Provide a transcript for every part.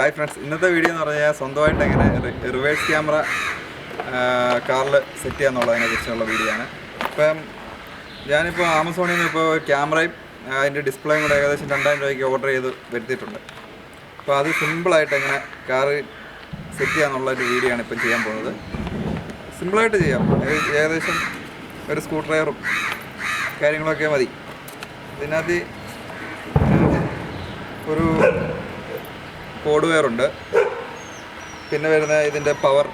Hi friends, ഇന്നത്തെ video എന്ന് പറഞ്ഞാൽ സ്വന്തമായിട്ട് എങ്ങനെ റിവേഴ്സ് ക്യാമറ കാറിൽ സെറ്റ് ചെയ്യാന്നുള്ളതിനെ കുറിച്ചുള്ള വീഡിയോ ആണ്. ഇപ്പം ഞാനിപ്പോൾ ആമസോണിൽ നിന്ന് ഇപ്പോൾ ക്യാമറയും അതിൻ്റെ ഡിസ്പ്ലേയും കൂടെ ഏകദേശം 2000 രൂപയ്ക്ക് ഓർഡർ ചെയ്ത് വരുത്തിയിട്ടുണ്ട്. അപ്പോൾ അത് സിമ്പിളായിട്ട് എങ്ങനെ കാറ് സെറ്റ് ചെയ്യാന്നുള്ളൊരു വീഡിയോ ആണ് ഇപ്പം ചെയ്യാൻ പോകുന്നത്. സിമ്പിളായിട്ട് ചെയ്യാം, ഏകദേശം ഒരു സ്ക്രൂ ഡ്രൈവറും കാര്യങ്ങളൊക്കെ മതി. ഇതിനകത്ത് ഒരു കോഡ് വയറുണ്ട്, പിന്നെ വരുന്ന ഇതിൻ്റെ പവർ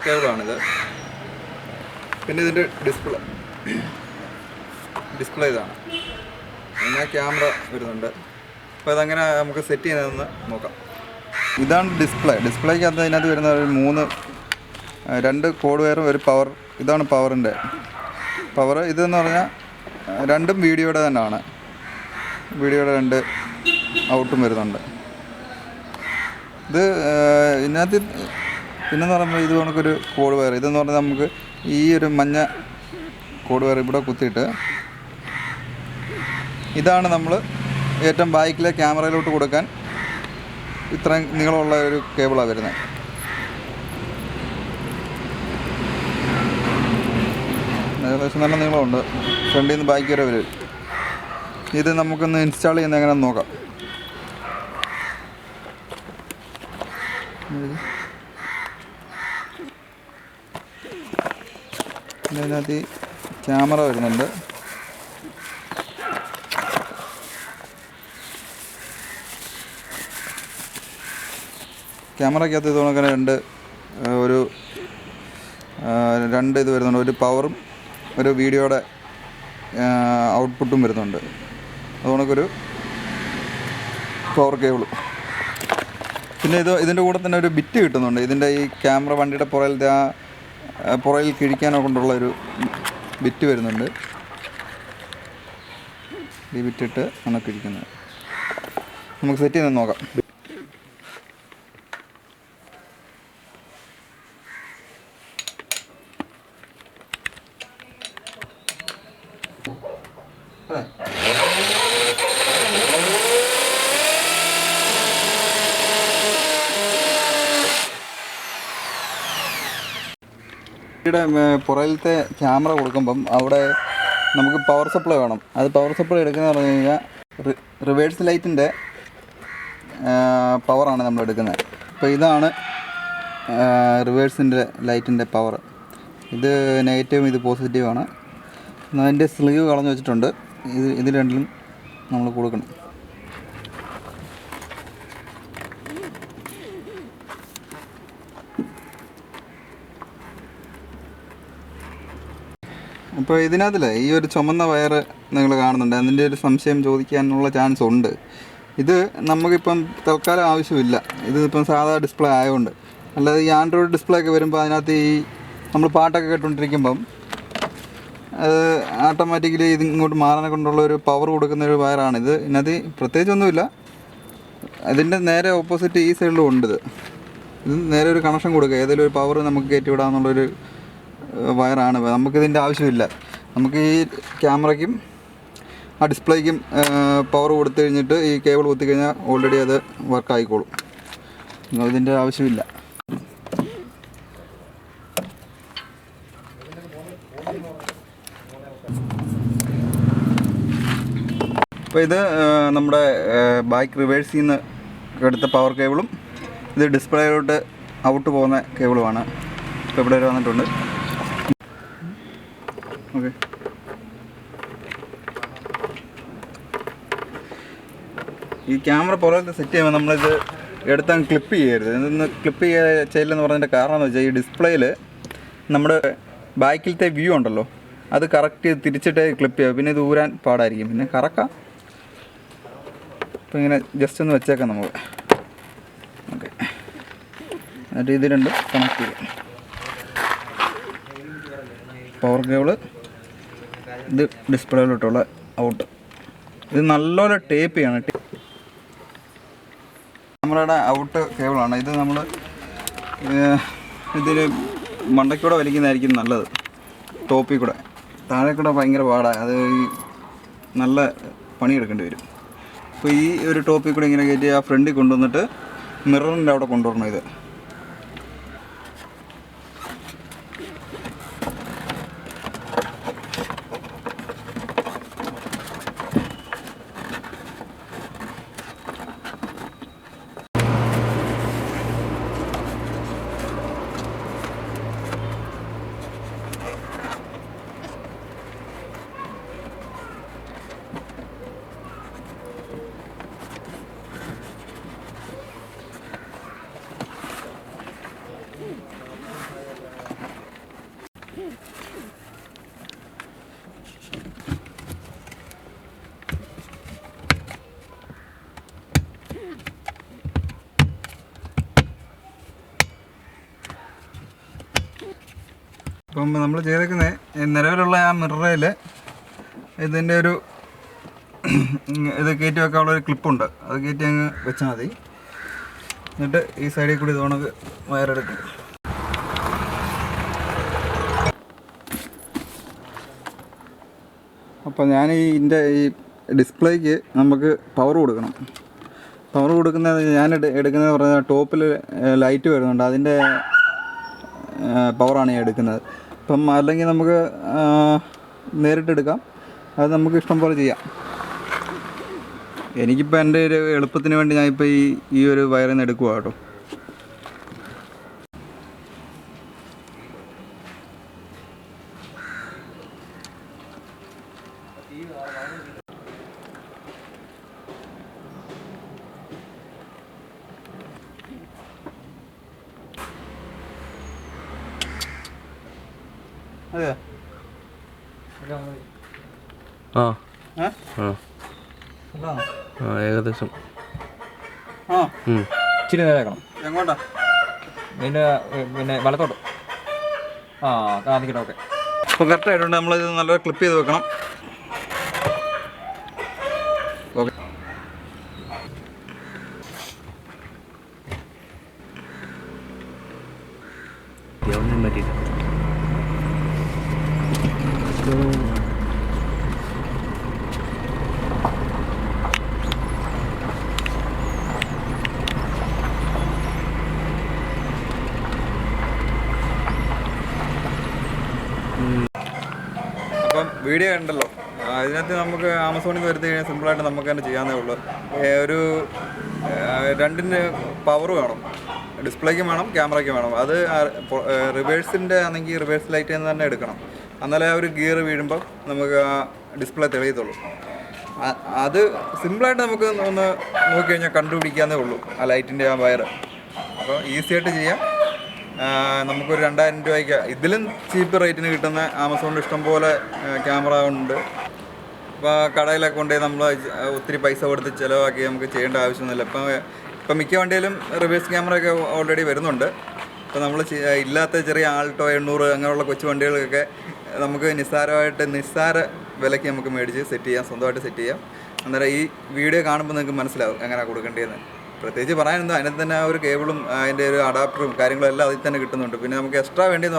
കേബിളാണിത്, പിന്നെ ഇതിൻ്റെ ഡിസ്പ്ലേ ഇതാണ്, പിന്നെ ക്യാമറ വരുന്നുണ്ട്. അപ്പോൾ ഇതങ്ങനെ നമുക്ക് സെറ്റ് ചെയ്യുന്നതെന്ന് നോക്കാം. ഇതാണ് ഡിസ്പ്ലേക്കകത്ത് ഇതിനകത്ത് വരുന്ന ഒരു 2 കോഡ് വയറും ഒരു പവർ. ഇതാണ് പവറിൻ്റെ പവർ. ഇതെന്ന് പറഞ്ഞാൽ രണ്ടും വീഡിയോയുടെ തന്നെയാണ്, വീഡിയോയുടെ 2 ഔട്ടും വരുന്നുണ്ട്. ഇത് ഇതിനകത്ത് പിന്നെന്ന് പറയുമ്പോൾ ഇത് കണക്കൊരു കോഡ് വയർ. ഇതെന്ന് പറഞ്ഞാൽ നമുക്ക് ഈ ഒരു മഞ്ഞ കോഡ് വയർ ഇവിടെ കുത്തിയിട്ട് ഇതാണ് നമ്മൾ ഏറ്റവും ബാക്കിലെ ക്യാമറയിലോട്ട് കൊടുക്കാൻ ഇത്രയും നീളമുള്ള ഒരു കേബിളാണ് വരുന്നത്. ഏകദേശം നല്ല നീളമുണ്ട്, ഫ്രണ്ടിൽ നിന്ന് ബാക്ക് വരെ വരും. ഇത് നമുക്കൊന്ന് ഇൻസ്റ്റാൾ ചെയ്യുന്നത് എങ്ങനെയാണെന്ന് നോക്കാം. ഇതിനകത്ത് ക്യാമറ വരുന്നുണ്ട്. ക്യാമറയ്ക്കകത്ത് ഇത് കണക്കിന് രണ്ട് ഇത് വരുന്നുണ്ട്. ഒരു പവറും ഒരു വീഡിയോയുടെ ഔട്ട്പുട്ടും വരുന്നുണ്ട്. അതുകൊണ്ടൊരു പവർ കേബിളും. പിന്നെ ഇതിൻ്റെ കൂടെ തന്നെ ഒരു ബിറ്റ് കിട്ടുന്നുണ്ട്. ഇതിൻ്റെ ഈ ക്യാമറ വണ്ടിയുടെ പുറയിൽ കിഴിക്കാനൊക്കെ കൊണ്ടുള്ള ഒരു ബിറ്റ് വരുന്നുണ്ട്. ഈ ബിറ്റിട്ട് ആണ് കിഴിക്കുന്നത്. നമുക്ക് സെറ്റ് ചെയ്ത് നോക്കാം. പുറകിലത്തെ ക്യാമറ കൊടുക്കുമ്പം അവിടെ നമുക്ക് പവർ സപ്ലൈ വേണം. അത് പവർ സപ്ലൈ എടുക്കുന്നത് പറഞ്ഞു കഴിഞ്ഞാൽ റിവേഴ്സ് ലൈറ്റിൻ്റെ പവറാണ് നമ്മൾ എടുക്കുന്നത്. അപ്പോൾ ഇതാണ് റിവേഴ്സിൻ്റെ ലൈറ്റിൻ്റെ പവർ. ഇത് നെഗറ്റീവും ഇത് പോസിറ്റീവാണ്. അതിൻ്റെ സ്ലീവ് കളഞ്ഞു വെച്ചിട്ടുണ്ട്. ഇത് രണ്ടിലും നമ്മൾ കൊടുക്കണം. അപ്പോൾ ഇതിനകത്തില്ലേ ഈ ഒരു ചുമന്ന വയർ നിങ്ങൾ കാണുന്നുണ്ട്. അതിൻ്റെ ഒരു സംശയം ചോദിക്കാനുള്ള ചാൻസ് ഉണ്ട്. ഇത് നമുക്കിപ്പം തൽക്കാലം ആവശ്യമില്ല. ഇതിപ്പം സാധാ ഡിസ്പ്ലേ ആയതുകൊണ്ട്. അല്ലാതെ ഈ ആൻഡ്രോയിഡ് ഡിസ്പ്ലേ ഒക്കെ വരുമ്പോൾ അതിനകത്ത് ഈ നമ്മൾ പാട്ടൊക്കെ കേട്ടുകൊണ്ടിരിക്കുമ്പം അത് ഓട്ടോമാറ്റിക്കലി ഇത് ഇങ്ങോട്ട് മാറാനെ കൊണ്ടുള്ള ഒരു പവർ കൊടുക്കുന്ന ഒരു വയറാണിത്. ഇതിനകത്ത് പ്രത്യേകിച്ചൊന്നുമില്ല. അതിൻ്റെ നേരെ ഓപ്പോസിറ്റ് ഈ സൈഡിലും ഉണ്ട്. ഇത് നേരെ ഒരു കണക്ഷൻ കൊടുക്കുക, ഏതെങ്കിലും ഒരു പവർ നമുക്ക് കയറ്റി വിടാമെന്നുള്ളൊരു വയറാണ്. നമുക്കിതിൻ്റെ ആവശ്യമില്ല. നമുക്ക് ഈ ക്യാമറയ്ക്കും ആ ഡിസ്പ്ലേക്കും പവർ കൊടുത്തു കഴിഞ്ഞിട്ട് ഈ കേബിൾ കുത്തി കഴിഞ്ഞാൽ ഓൾറെഡി അത് വർക്ക് ആയിക്കോളും. ഇതിൻ്റെ ആവശ്യമില്ല. അപ്പോൾ ഇത് നമ്മുടെ ബാക്ക് റിവേഴ്സിൽ നിന്ന് എടുത്ത പവർ കേബിളും ഇത് ഡിസ്പ്ലേയിലോട്ട് ഔട്ട് പോകുന്ന കേബിളുമാണ്. ഇപ്പോൾ ഇവിടെ വന്നിട്ടുണ്ട്. ഓക്കെ, ഈ ക്യാമറ പുറത്ത് സെറ്റ് ചെയ്യുമ്പോൾ നമ്മളിത് എടുത്തങ്ങ് ക്ലിപ്പ് ചെയ്യരുത്. ഇതൊന്ന് ക്ലിപ്പ് ചെയ്യില്ലെന്ന് പറഞ്ഞതിൻ്റെ കാരണം എന്ന് വെച്ചാൽ ഈ ഡിസ്പ്ലേയിൽ നമ്മുടെ ബാക്കിലത്തെ വ്യൂ ഉണ്ടല്ലോ, അത് കറക്റ്റ് തിരിച്ചിട്ട് ക്ലിപ്പ് ചെയ്യുക. പിന്നെ ഇത് ഊരാൻ പാടായിരിക്കും. പിന്നെ കറക്കാം. അപ്പോൾ ഇങ്ങനെ ജസ്റ്റ് ഒന്ന് വെച്ചേക്കാം നമുക്ക്. ഓക്കെ, എന്നിട്ട് ഇത് രണ്ടും കണക്ട് ചെയ്യാം. പവർ കേബിള്, ഇത് ഡിസ്പ്ലേയിലോട്ടുള്ള ഔട്ട്. ഇത് നല്ലപോലെ ടേപ്പ് ചെയ്യണം. ക്യാമറയുടെ ഔട്ട് കേബിളാണ് ഇത്. നമ്മൾ ഇതിൽ മണ്ടയ്ക്കൂടെ വലിക്കുന്നതായിരിക്കും നല്ലത്. ടോപ്പിൽ കൂടെ താഴെ കൂടെ ഭയങ്കര പാടാണ്. അത് നല്ല പണിയെടുക്കേണ്ടി വരും. അപ്പോൾ ഈ ഒരു ടോപ്പിൽ കൂടെ ഇങ്ങനെ കയറ്റി ആ ഫ്രണ്ടിൽ കൊണ്ടുവന്നിട്ട് മിററിൻ്റെ അവിടെ കൊണ്ടുവരണം ഇത്. ഇപ്പം നമ്മൾ ചെയ്തേക്കുന്നത് നിലവിലുള്ള ആ മിററിൽ ഇതിൻ്റെ ഒരു ഇത് കയറ്റി വെക്കാനുള്ള ഒരു ക്ലിപ്പുണ്ട്. അത് കയറ്റി അങ്ങ് വെച്ചാൽ മതി. എന്നിട്ട് ഈ സൈഡിൽ കൂടി ഇതുകൊണ്ട് വയറെടുക്കും. അപ്പോൾ ഞാൻ ഇതിൻ്റെ ഈ ഡിസ്പ്ലേക്ക് നമുക്ക് പവർ കൊടുക്കണം. പവർ കൊടുക്കുന്നത് ഞാൻ എടുക്കുന്നത് പറഞ്ഞാൽ ടോപ്പിൽ ലൈറ്റ് വരുന്നുണ്ട്, അതിൻ്റെ പവറാണ് ഞാൻ എടുക്കുന്നത്. ഇപ്പം അല്ലെങ്കിൽ നമുക്ക് നേരിട്ടെടുക്കാം, അത് നമുക്ക് ഇഷ്ടം പോലെ ചെയ്യാം. എനിക്കിപ്പോൾ എൻ്റെ ഒരു എളുപ്പത്തിന് വേണ്ടി ഞാനിപ്പോൾ ഈ ഒരു വയറിൽ നിന്ന് എടുക്കുക കേട്ടോ. അതെയോ? ഏകദേശം ഇച്ചിരി നേരം എങ്ങോട്ടാ? പിന്നെ വലത്തോട്ട്. കാണിക്കട്ടെ. ഓക്കെ, അപ്പോൾ കറക്റ്റായിട്ടുണ്ട്. നമ്മളിത് നല്ല ക്ലിപ്പ് ചെയ്ത് വെക്കണം. ഓക്കെ, പറ്റിയില്ല. അപ്പം വീഡിയോ ഉണ്ടല്ലോ, അതിനകത്ത് നമുക്ക് ആമസോണിൽ നിന്ന് വരുത്തി കഴിഞ്ഞാൽ സിമ്പിളായിട്ട് നമുക്ക് തന്നെ ചെയ്യാവുന്നേ ഉള്ളൂ. ഒരു രണ്ടിന് പവർ വേണം, ഡിസ്പ്ലേക്കും വേണം, ക്യാമറയ്ക്കും വേണം. അത് റിവേഴ്സിൻ്റെ ആണെങ്കിൽ റിവേഴ്സ് ലൈറ്റിൽ നിന്ന് തന്നെ എടുക്കണം. എന്നാലേ ആ ഒരു ഗിയർ വീഴുമ്പോൾ നമുക്ക് ആ ഡിസ്പ്ലേ തെളിയത്തുള്ളൂ. അത് സിമ്പിളായിട്ട് നമുക്ക് ഒന്ന് നോക്കിക്കഴിഞ്ഞാൽ കണ്ടുപിടിക്കാവുന്നേ ഉള്ളൂ ആ ലൈറ്റിൻ്റെ ആ വയർ. അപ്പോൾ ഈസി ആയിട്ട് ചെയ്യാം. നമുക്കൊരു 2000 രൂപയ്ക്ക് ഇതിലും ചീപ്പ് റേറ്റിന് കിട്ടുന്ന ആമസോണിൽ ഇഷ്ടംപോലെ ക്യാമറ ഉണ്ട്. ഇപ്പോൾ കടയിലൊക്കെ കൊണ്ടുപോയി നമ്മൾ ഒത്തിരി പൈസ കൊടുത്ത് ചിലവാക്കി നമുക്ക് ചെയ്യേണ്ട ആവശ്യമൊന്നുമില്ല. ഇപ്പം മിക്ക വണ്ടിയിലും റിവേഴ്സ് ക്യാമറയൊക്കെ ഓൾറെഡി വരുന്നുണ്ട്. ഇപ്പോൾ നമ്മൾ ഇല്ലാത്ത ചെറിയ ആൾട്ടോ 800 അങ്ങനെയുള്ള കൊച്ചു വണ്ടികൾക്കൊക്കെ നമുക്ക് നിസ്സാര വിലയ്ക്ക് നമുക്ക് മേടിച്ച് സെറ്റ് ചെയ്യാം, സ്വന്തമായിട്ട് സെറ്റ് ചെയ്യാം. അന്നേരം ഈ വീഡിയോ കാണുമ്പോൾ നിങ്ങൾക്ക് മനസ്സിലാവും എങ്ങനെയാണ് കൊടുക്കേണ്ടതെന്ന്. പ്രത്യേകിച്ച് പറയാനെന്താ, അതിനകത്ത് തന്നെ ആ ഒരു കേബിളും അതിൻ്റെ ഒരു അഡാപ്റ്ററും കാര്യങ്ങളും എല്ലാം അതിൽ തന്നെ കിട്ടുന്നുണ്ട്. പിന്നെ നമുക്ക് എക്സ്ട്രാ വേണ്ടിയെന്ന്